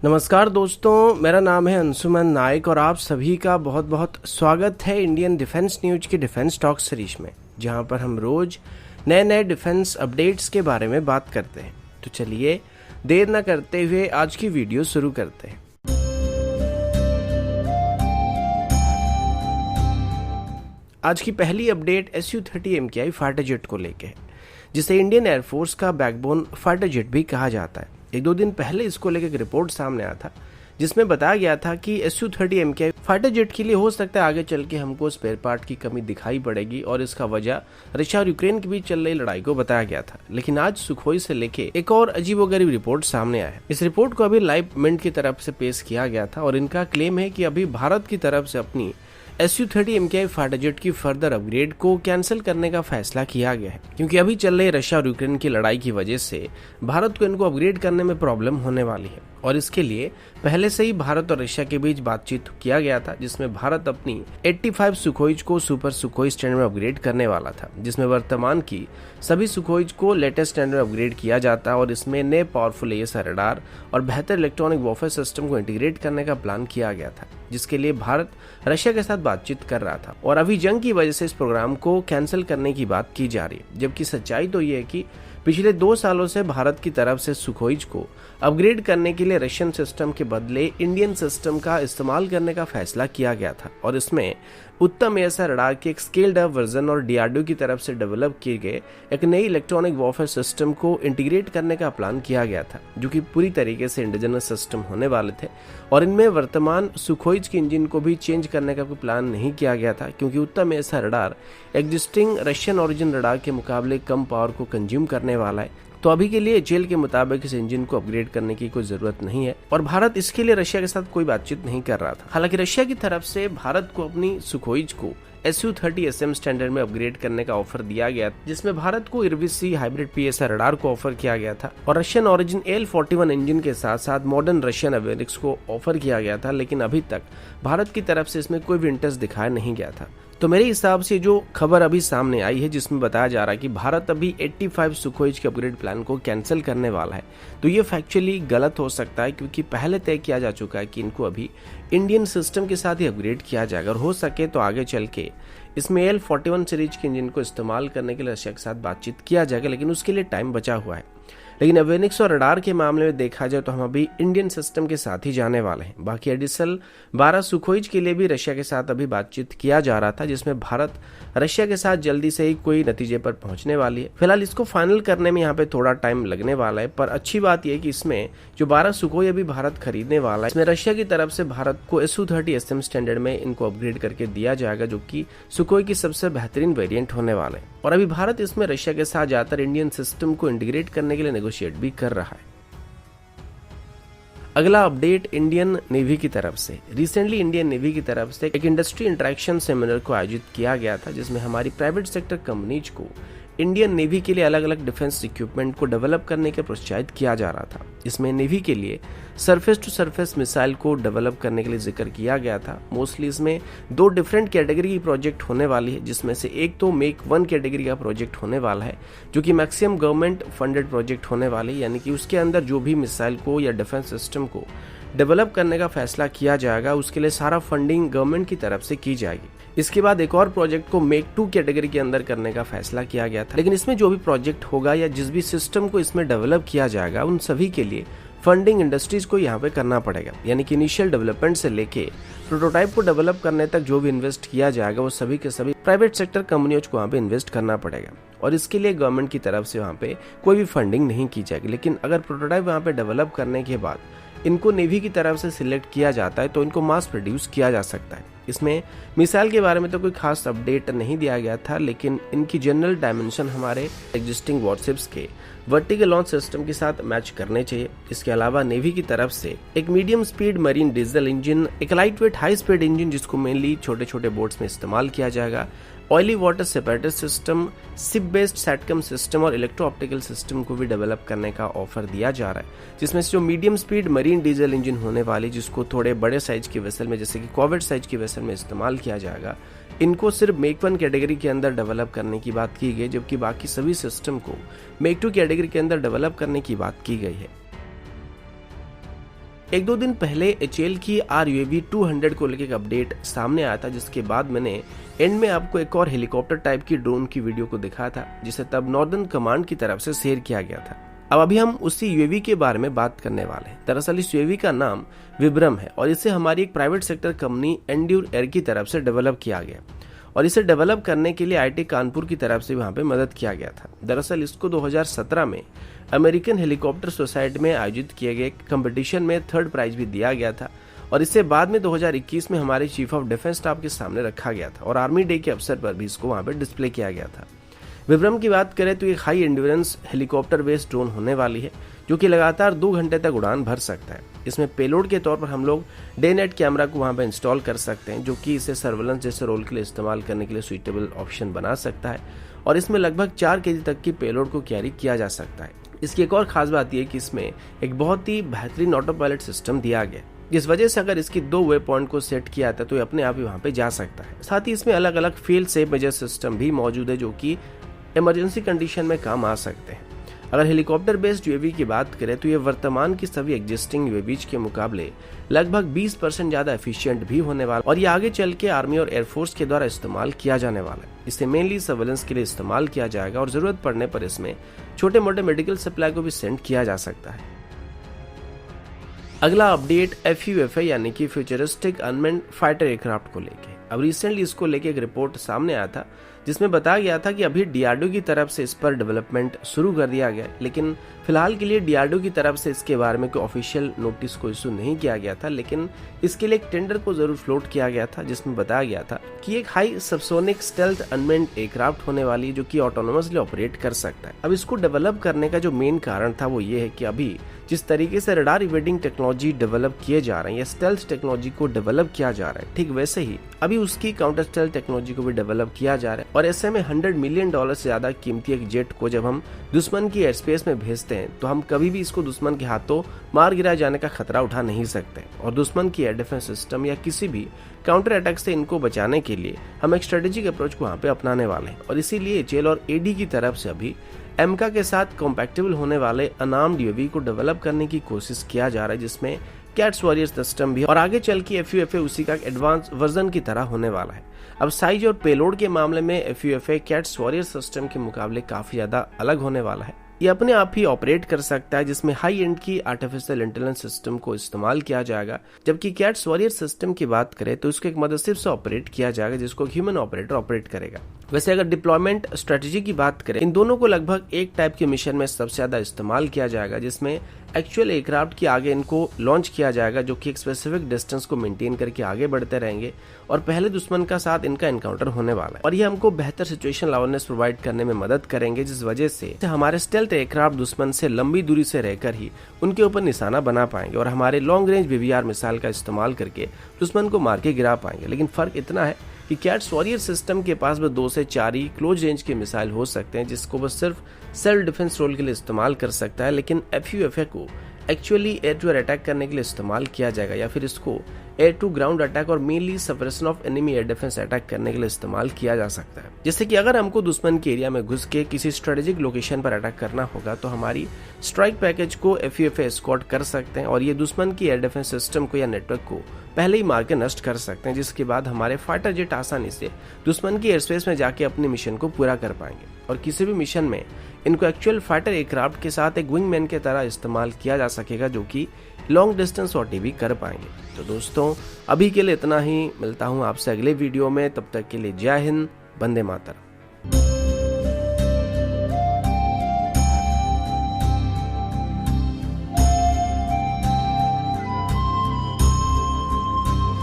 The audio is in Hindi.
नमस्कार दोस्तों, मेरा नाम है अंशुमन नायक और आप सभी का बहुत बहुत स्वागत है इंडियन डिफेंस न्यूज की डिफेंस टॉक सीरीज में, जहां पर हम रोज नए नए डिफेंस अपडेट्स के बारे में बात करते हैं। तो चलिए देर न करते हुए आज की वीडियो शुरू करते हैं। आज की पहली update Su-30 MKI fighter jet को लेके है, जिसे इंडियन एयरफोर्स का बैकबोन फाइटर जेट भी कहा जाता है। एक दो दिन पहले इसको लेकर एक रिपोर्ट सामने आया था, जिसमें बताया गया था कि Su-30 MKI फाइटर जेट के लिए हो सकता है आगे चल के हमको स्पेयर पार्ट की कमी दिखाई पड़ेगी, और इसका वजह रशिया और यूक्रेन के बीच चल रही लड़ाई को बताया गया था। लेकिन आज सुखोई से लेके एक और अजीबोगरीब रिपोर्ट सामने आया है। इस रिपोर्ट को अभी लाइव मिंट की तरफ से पेश किया गया था और इनका क्लेम है कि अभी भारत की तरफ से अपनी Su-30 MKI फाइटर जेट की फर्दर अपग्रेड को कैंसिल करने का फैसला किया गया है, क्योंकि अभी चल रही रशिया और यूक्रेन की लड़ाई की वजह से भारत को इनको अपग्रेड करने में प्रॉब्लम होने वाली है। और इसके लिए पहले से ही भारत और रशिया के बीच बातचीत किया गया था, जिसमें भारत अपनी 85 सुखोइज को सुपर सुखोई स्टैंडर्ड में अपग्रेड करने वाला था, जिसमें वर्तमान की सभी सुखोइज को लेटेस्ट स्टैंडर्ड में अपग्रेड किया जाता और इसमें नए पावरफुल AESA रडार और बेहतर इलेक्ट्रॉनिक वॉरफेयर सिस्टम को इंटीग्रेट करने का प्लान किया गया था, जिसके लिए भारत रशिया के साथ बातचीत कर रहा था। और अभी जंग की वजह से इस प्रोग्राम को कैंसिल करने की बात की जा रही है, जबकि सच्चाई तो ये है कि पिछले 2 सालों से भारत की तरफ से सुखोइज को अपग्रेड करने के लिए रशियन सिस्टम के बदले इंडियन सिस्टम का इस्तेमाल करने का फैसला किया गया था, और इसमें उत्तम AESA रडार के एक स्केल्ड अप वर्जन और DRDO की तरफ से डेवलप किए गए एक नई इलेक्ट्रॉनिक वॉरफेयर सिस्टम को इंटीग्रेट करने का प्लान किया गया था, जो कि पूरी तरीके से इंडिजिनस सिस्टम होने वाले थे। और इनमें वर्तमान सुखोइज के इंजन को भी चेंज करने का कोई प्लान नहीं किया गया था, क्योंकि उत्तम AESA radar existing Russian origin radar के मुकाबले कम पावर को कंज्यूम करने वाला है। तो अभी के लिए जेल के मुताबिक इस इंजन को अपग्रेड करने की कोई जरूरत नहीं है, और भारत इसके लिए रशिया के साथ कोई बातचीत नहीं कर रहा था। हालांकि रशिया की तरफ से भारत को अपनी सुखोइज को Su-30 SM स्टैंडर्ड में अपग्रेड करने का ऑफर दिया गया, जिसमें भारत को IRBC हाइब्रिड PSR रडार को ऑफर किया गया था और रशियन ओरिजिन AL-41 इंजन के साथ साथ मॉडर्न रशियन एवियोनिक्स को ऑफर किया गया था। लेकिन अभी तक भारत की तरफ से इसमें कोई भी इंटरेस्ट दिखाया नहीं गया था। तो मेरे हिसाब से जो खबर अभी सामने आई है, जिसमें बताया जा रहा है कि भारत अभी 85 सुखोइज के अपग्रेड प्लान को कैंसिल करने वाला है, तो ये फैक्चुअली गलत हो सकता है, क्योंकि पहले तय किया जा चुका है कि इनको अभी इंडियन सिस्टम के साथ ही अपग्रेड किया जाएगा, और हो सके तो आगे चल के इसमें AL-41 सीरीज के इंजन को इस्तेमाल करने के लिए रशिया के साथ बातचीत किया जाएगा, लेकिन उसके लिए टाइम बचा हुआ है। लेकिन एवियोनिक्स और रडार के मामले में देखा जाए तो हम अभी इंडियन सिस्टम के साथ ही जाने वाले हैं। बाकी एडिशनल 12 सुखोइज के लिए भी रशिया के साथ अभी बातचीत किया जा रहा था, जिसमें भारत रशिया के साथ जल्दी से ही कोई नतीजे पर पहुंचने वाली है। फिलहाल इसको फाइनल करने में यहाँ पे थोड़ा टाइम लगने वाला है, पर अच्छी बात यह है कि इसमें जो 12 सुखोई अभी भारत खरीदने वाला है, इसमें रशिया की तरफ से भारत को Su-30 SM स्टैंडर्ड में इनको अपग्रेड करके दिया जाएगा, जो कि सुखोई की सबसे बेहतरीन वेरिएंट होने वाला है। और अभी भारत इसमें रशिया के साथ ज्यादातर इंडियन सिस्टम को इंटीग्रेट करने के लिए नेगोशिएट भी कर रहा है। अगला अपडेट इंडियन नेवी की तरफ से। रिसेंटली इंडियन नेवी की तरफ से एक इंडस्ट्री इंटरेक्शन सेमिनार को आयोजित किया गया था, जिसमें हमारी प्राइवेट सेक्टर कंपनीज को इंडियन नेवी के लिए अलग अलग डिफेंस इक्विपमेंट को डेवलप करने के प्रोत्साहित किया जा रहा था। इसमें नेवी के लिए सरफेस टू सरफेस मिसाइल को डेवलप करने के लिए जिक्र किया गया था। मोस्टली इसमें 2 डिफरेंट कैटेगरी की प्रोजेक्ट होने वाली है, जिसमें से एक तो मेक 1 कैटेगरी का प्रोजेक्ट होने वाला है, जो कि मैक्सिमम गवर्नमेंट फंडेड प्रोजेक्ट होने वाले, यानी कि उसके अंदर जो भी मिसाइल को या डिफेंस सिस्टम को डेवलप करने का फैसला किया जाएगा, उसके लिए सारा फंडिंग गवर्नमेंट की तरफ से की जाएगी। इसके बाद एक और प्रोजेक्ट को मेक 2 कैटेगरी के अंदर करने का फैसला किया गया था। लेकिन इसमें जो भी प्रोजेक्ट होगा या जिस भी सिस्टम को इसमें डेवलप किया जाएगा, उन सभी के लिए फंडिंग इंडस्ट्रीज को यहाँ पे करना पड़ेगा, यानी कि इनिशियल डेवलपमेंट से लेके प्रोटोटाइप को डेवलप करने तक जो भी इन्वेस्ट किया जाएगा, वो सभी के सभी प्राइवेट सेक्टर कंपनियों को वहाँ पे इन्वेस्ट करना पड़ेगा, और इसके लिए गवर्नमेंट की तरफ से वहाँ पे कोई भी फंडिंग नहीं की जाएगी। लेकिन अगर प्रोटोटाइप वहाँ पे डेवलप करने के बाद इनको नेवी की तरफ से सिलेक्ट किया जाता है, तो इनको मास प्रोड्यूस किया जा सकता है। इसमें मिसाइल के बारे में तो कोई खास अपडेट नहीं दिया गया था, लेकिन इनकी जनरल डायमेंशन हमारे एग्जिस्टिंग वॉरशिप्स के वर्टिकल लॉन्च सिस्टम के साथ मैच करने चाहिए। इसके अलावा नेवी की तरफ से एक medium speed marine diesel engine, एक light weight high speed engine जिसको मेनली छोटे छोटे बोट्स में इस्तेमाल किया जाएगा, oily water separator system, ship based satcom system और इलेक्ट्रो ऑप्टिकल सिस्टम को भी डेवलप करने का ऑफर दिया जा रहा है, जिसमें से जो medium speed marine diesel engine होने वाली, जिसको थोड़े बड़े साइज की वेसल में जैसे कि कॉर्वेट साइज की वेसल में इस्तेमाल किया जाएगा, इनको सिर्फ मेक 1 कैटेगरी के अंदर डेवलप करने की बात की गई, जबकि बाकी सभी सिस्टम को मेक 2 कैटेगरी के अंदर डेवलप करने की बात की गई है। एक दो दिन पहले एचएएल की RUAV 200 को लेकर एक अपडेट सामने आया था, जिसके बाद मैंने एंड में आपको एक और हेलीकॉप्टर टाइप की ड्रोन की वीडियो को दिखाया था, जिसे तब नॉर्दर्न कमांड की तरफ से शेयर किया गया था। अब अभी हम उसी यूएवी के बारे में बात करने वाले हैं। दरअसल इस यूएवी का नाम विब्रम है और इसे हमारी एक प्राइवेट सेक्टर कंपनी एंड्यूर एयर की तरफ से डेवलप किया गया और इसे डेवलप करने के लिए IIT कानपुर की तरफ से वहां पे मदद किया गया था। दरअसल इसको 2017 में अमेरिकन हेलीकॉप्टर सोसाइटी में आयोजित किए गए कंपटीशन में 3rd प्राइज भी दिया गया था और इसे बाद में 2021 में हमारे चीफ ऑफ डिफेंस स्टाफ के सामने रखा गया था और आर्मी डे के अवसर पर भी इसको वहां पे डिस्प्ले किया गया था। विब्रम की बात करें तो एक high endurance helicopter based drone होने वाली है, जो कि लगातार 2 घंटे तक उड़ान भर सकता है। इसमें पेलोड के तौर पर हम लोग डे नाइट कैमरा को वहां पर इंस्टॉल कर सकते हैं, जो कि इसे सर्वेलेंस जैसे रोल के लिए इस्तेमाल करने के लिए सुइटेबल ऑप्शन बना सकता है और इसमें लगभग 4 kg तक की पेलोड को कैरी किया जा सकता है। इसकी एक और खास बात यह कि इसमें एक बहुत ही बेहतरीन ऑटो पायलट सिस्टम दिया गया, जिस वजह से अगर इसकी 2 वे पॉइंट को सेट किया जाता है तो ये अपने आप ही वहां पे जा सकता है। साथ ही इसमें अलग अलग फेल सेफ मेजर सिस्टम भी मौजूद है, जो कि इमरजेंसी कंडीशन में काम आ सकते हैं। अगर हेलीकॉप्टर बेस्ड यूएवी की बात करें तो ये वर्तमान की सभी एग्जिस्टिंग यूएवीज के मुकाबले लगभग 20% ज्यादा एफिशिएंट भी होने वाला और ये आगे चल के आर्मी और एयरफोर्स के द्वारा इस्तेमाल किया जाने वाला है। इसे मेनली सर्वेलेंस के लिए इस्तेमाल किया जाएगा और जरूरत पड़ने पर इसमें छोटे मोटे मेडिकल सप्लाई को भी सेंड किया जा सकता है। अगला अपडेट FUFA यानी कि फ्यूचरिस्टिक अनमैन्ड फाइटर एयरक्राफ्ट को लेके। अब रिसेंटली इसको लेके एक रिपोर्ट सामने आया था, जिसमें बताया गया था कि अभी DRDO की तरफ से इस पर डेवलपमेंट शुरू कर दिया गया, लेकिन फिलहाल के लिए DRDO की तरफ से इसके बारे में कोई ऑफिशियल नोटिस को इशू नहीं किया गया था, लेकिन इसके लिए एक टेंडर को जरूर फ्लोट किया गया था, जिसमें बताया गया था कि एक high subsonic stealth unmanned aircraft होने वाली है, जो कि ऑटोनोमसली ऑपरेट कर सकता है। अब इसको डेवलप करने का जो मेन कारण था वो ये है कि अभी जिस तरीके से रडार इवेडिंग टेक्नोलॉजी डेवलप किए जा रहे हैं या स्टेल्थ टेक्नोलॉजी को डेवलप किया जा रहा है, ठीक वैसे ही अभी उसकी काउंटर स्टेल्थ टेक्नोलॉजी को भी डेवलप किया जा रहा है और ऐसे में $100 मिलियन से ज्यादा कीमती एक जेट को जब हम दुश्मन की एयर स्पेस में भेजते हैं तो हम कभी भी इसको दुश्मन के हाथों मार गिराए जाने का खतरा उठा नहीं सकते और दुश्मन की एयर डिफेंस सिस्टम या किसी भी काउंटर अटैक से इनको बचाने के लिए हम एक स्ट्रेटेजिक अप्रोच को वहाँ पे अपनाने वाले हैं और इसीलिए जेल और AD की तरफ से अभी एमका के साथ कॉम्पैक्टेबल होने वाले अनार्म्ड यूएवी को डेवलप करने की कोशिश किया जा रहा है, जिसमें कैट्स वॉरियर सिस्टम भी और आगे चल के FUFA उसी का एडवांस वर्जन की तरह होने वाला है। अब साइज और पेलोड के मामले में FUFA कैट्स वॉरियर सिस्टम के मुकाबले काफी ज्यादा अलग होने वाला है। ये अपने आप ही ऑपरेट कर सकता है, जिसमें हाई एंड की आर्टिफिशियल इंटेलिजेंस सिस्टम को इस्तेमाल किया जाएगा, जबकि कैट्स वॉरियर सिस्टम की बात करें तो इसको एक मदरसिब से ऑपरेट किया जाएगा, जिसको ह्यूमन ऑपरेटर ऑपरेट करेगा। वैसे अगर डिप्लॉयमेंट स्ट्रेटेजी की बात करें, इन दोनों को लगभग एक टाइप के मिशन में सबसे ज्यादा इस्तेमाल किया जाएगा, जिसमें एक्चुअल एयरक्राफ्ट के आगे इनको लॉन्च किया जाएगा, जो कि एक स्पेसिफिक डिस्टेंस को मेंटेन करके आगे बढ़ते रहेंगे और पहले दुश्मन का साथ इनका एनकाउंटर होने वाला है और ये हमको बेहतर सिचुएशन अवेयरनेस प्रोवाइड करने में मदद करेंगे, जिस वजह से हमारे स्टेल्थ एयरक्राफ्ट दुश्मन से लंबी दूरी से रहकर ही उनके ऊपर निशाना बना पाएंगे और हमारे लॉन्ग रेंज BVR मिसाइल का इस्तेमाल करके दुश्मन को मार के गिरा पाएंगे। लेकिन फर्क इतना है कि कैट्स वॉरियर सिस्टम के पास बस 2 से 4 ही क्लोज रेंज के मिसाइल हो सकते हैं, जिसको बस सिर्फ सेल्फ डिफेंस रोल के लिए इस्तेमाल कर सकता है, लेकिन FUFA को actually air to air attack करने के लिए इस्तेमाल किया जाएगा या फिर इसको एयर टू ग्राउंड अटैक और mainly suppression of enemy air defence attack करने के लिए इस्तेमाल किया जा सकता है। जैसे कि अगर हमको दुश्मन के एरिया में घुस के किसी स्ट्रेटेजिक लोकेशन पर अटैक करना होगा तो हमारी स्ट्राइक पैकेज को FUFA एस्कॉर्ट कर सकते हैं और ये दुश्मन की एयर डिफेंस सिस्टम को या नेटवर्क को पहले ही मार के नष्ट कर सकते हैं, जिसके बाद हमारे फाइटर जेट आसानी से दुश्मन की एयर स्पेस में जाके अपने मिशन को पूरा कर पाएंगे और किसी भी मिशन में इनको एक्चुअल फाइटर एयरक्राफ्ट के साथ एक विंगमैन के तरह इस्तेमाल किया जा सकेगा, जो कि लॉन्ग डिस्टेंस ऑटी भी कर पाएंगे। तो दोस्तों अभी के लिए इतना ही, मिलता हूँ आपसे अगले वीडियो में, तब तक के लिए जय हिंद, वंदे मातरम।